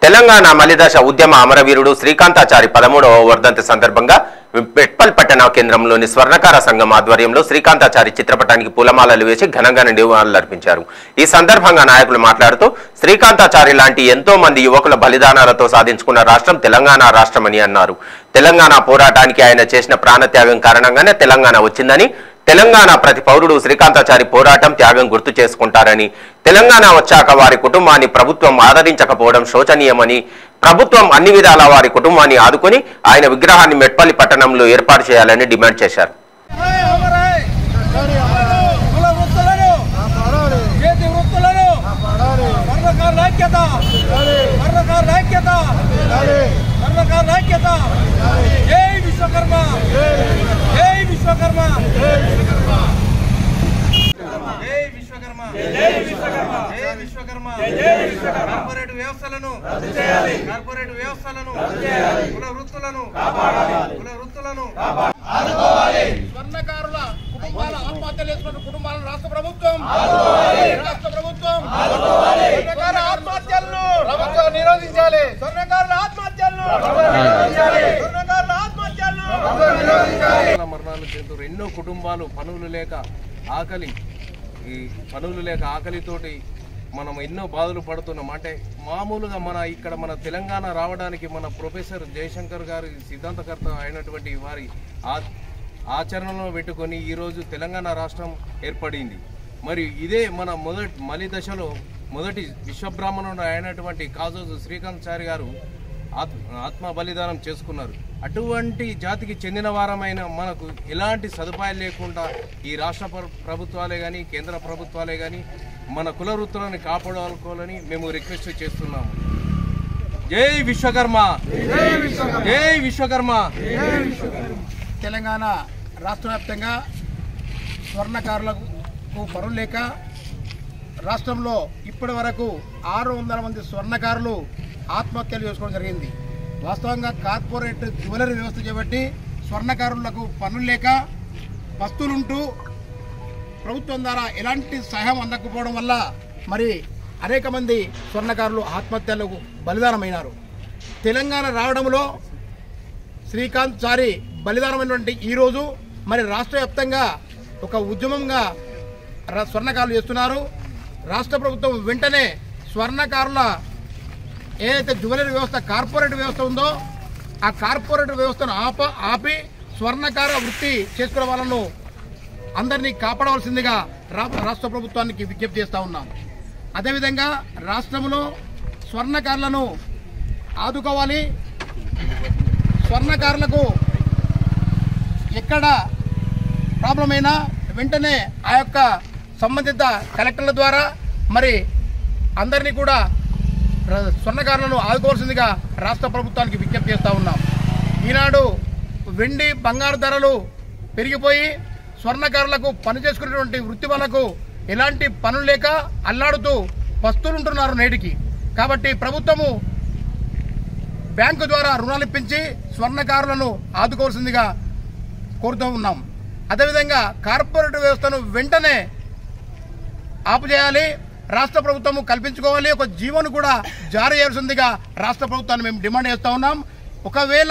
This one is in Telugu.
తెలంగాణ మలిదశ ఉద్యమ అమరవీరుడు శ్రీకాంతాచారి 13వ వర్ధంతి సందర్భంగా మెట్పల్ పట్టణ కేంద్రంలోని స్వర్ణకార సంఘం ఆధ్వర్యంలో శ్రీకాంతాచారి చిత్రపటానికి పూలమాలలు వేసి ఘనంగా నివాళులర్పించారు. ఈ సందర్భంగా నాయకులు మాట్లాడుతూ శ్రీకాంతాచారి లాంటి ఎంతో మంది యువకుల బలిదానాలతో సాధించుకున్న రాష్ట్రం తెలంగాణ రాష్ట్రమని అన్నారు. తెలంగాణ పోరాటానికి ఆయన చేసిన ప్రాణత్యాగం కారణంగానే తెలంగాణ వచ్చిందని, తెలంగాణ ప్రతి పౌరుడు శ్రీకాంతాచారి పోరాటం త్యాగం గుర్తు చేసుకుంటారని, తెలంగాణ వచ్చాక వారి కుటుంబాన్ని ప్రభుత్వం ఆదరించకపోవడం శోచనీయమని, ప్రభుత్వం అన్ని విధాలా వారి కుటుంబాన్ని ఆదుకొని ఆయన విగ్రహాన్ని మెట్పల్లి పట్టణంలో ఏర్పాటు చేయాలని డిమాండ్ చేశారు. కార్పొరేట్ వ్యవస్థలను కుల వృత్తులను స్వర్ణకారుల కుటుంబాల ఆత్మహత్యలు చేసుకున్న కుటుంబాలను రాష్ట్ర ప్రభుత్వం స్వర్ణకారుల ఆత్మహత్యలను నిరోధించాలి. మరణాలు చెందుతారు. ఎన్నో కుటుంబాలు పనులు లేక ఆకలితోటి మనం ఎన్నో బాధలు పడుతున్నాం. అంటే మామూలుగా మన తెలంగాణ రావడానికి మన ప్రొఫెసర్ జయశంకర్ గారి సిద్ధాంతకర్త అయినటువంటి వారి ఆచరణలో పెట్టుకొని ఈరోజు తెలంగాణ రాష్ట్రం ఏర్పడింది. మరి ఇదే మన మలి దశలో మొదటి విశ్వబ్రాహ్మణుడు అయినటువంటి కాజోజు శ్రీకాంతాచారి గారు ఆత్మ బలిదానం చేసుకున్నారు. అటువంటి జాతికి చెందిన వారమైన మనకు ఎలాంటి సదుపాయాలు లేకుండా ఈ రాష్ట్ర ప్రభుత్వాలే కానీ కేంద్ర ప్రభుత్వాలే కానీ మన కుల వృత్తులను కాపాడుకోవాలని మేము రిక్వెస్ట్ చేస్తున్నాము. జై విశ్వకర్మ, జై విశ్వకర్మ. తెలంగాణ రాష్ట్ర వ్యాప్తంగా స్వర్ణకారులకు పనులు లేక రాష్ట్రంలో ఇప్పటి వరకు 600 మంది స్వర్ణకారులు ఆత్మహత్యలు చేసుకోవడం జరిగింది. వాస్తవంగా కార్పొరేట్ జ్యువెలరీ వ్యవస్థ చేపట్టి స్వర్ణకారులకు పనులు లేక పస్తులుంటూ ప్రభుత్వం ద్వారా ఎలాంటి సహాయం అందకపోవడం వల్ల మరి అనేక మంది స్వర్ణకారులు ఆత్మహత్యలకు బలిదానమైనారు. తెలంగాణ రావడంలో శ్రీకాంతాచారి బలిదానమైనటువంటి ఈరోజు మరి రాష్ట్ర వ్యాప్తంగా ఒక ఉద్యమంగా స్వర్ణకారులు చేస్తున్నారు. రాష్ట్ర ప్రభుత్వం వెంటనే స్వర్ణకారుల ఏదైతే జ్యువెలరీ వ్యవస్థ కార్పొరేట్ వ్యవస్థ ఉందో ఆ కార్పొరేట్ వ్యవస్థను ఆపి స్వర్ణకార వృత్తి చేసుకునే వాళ్ళను అందరినీ కాపాడవలసిందిగా రాష్ట్ర ప్రభుత్వానికి విజ్ఞప్తి చేస్తూ ఉన్నాం. అదేవిధంగా రాష్ట్రంలో స్వర్ణకారులను ఆదుకోవాలి. స్వర్ణకారులకు ఎక్కడ ప్రాబ్లం అయినా వెంటనే ఆ యొక్క సంబంధిత కలెక్టర్ల ద్వారా మరి అందరినీ కూడా స్వర్ణకారులను ఆదుకోవాల్సిందిగా రాష్ట్ర ప్రభుత్వానికి విజ్ఞప్తి చేస్తూ ఉన్నాం. ఈనాడు వెండి బంగారు ధరలు పెరిగిపోయి స్వర్ణకారులకు పని చేసుకునేటువంటి వృత్తి వాళ్ళకు ఎలాంటి పనులు లేక అల్లాడుతూ పస్తులుంటున్నారు నేటికి. కాబట్టి ప్రభుత్వము బ్యాంకు ద్వారా రుణాలు ఇప్పించి స్వర్ణకారులను ఆదుకోవాల్సిందిగా కోరుతూ ఉన్నాం. అదేవిధంగా కార్పొరేట్ వ్యవస్థను వెంటనే ఆపుచేయాలి. రాష్ట్ర ప్రభుత్వము కల్పించుకోవాలి. ఒక జీవోను కూడా జారీ చేయాల్సిందిగా రాష్ట్ర ప్రభుత్వాన్ని మేము డిమాండ్ చేస్తూ ఉన్నాం. ఒకవేళ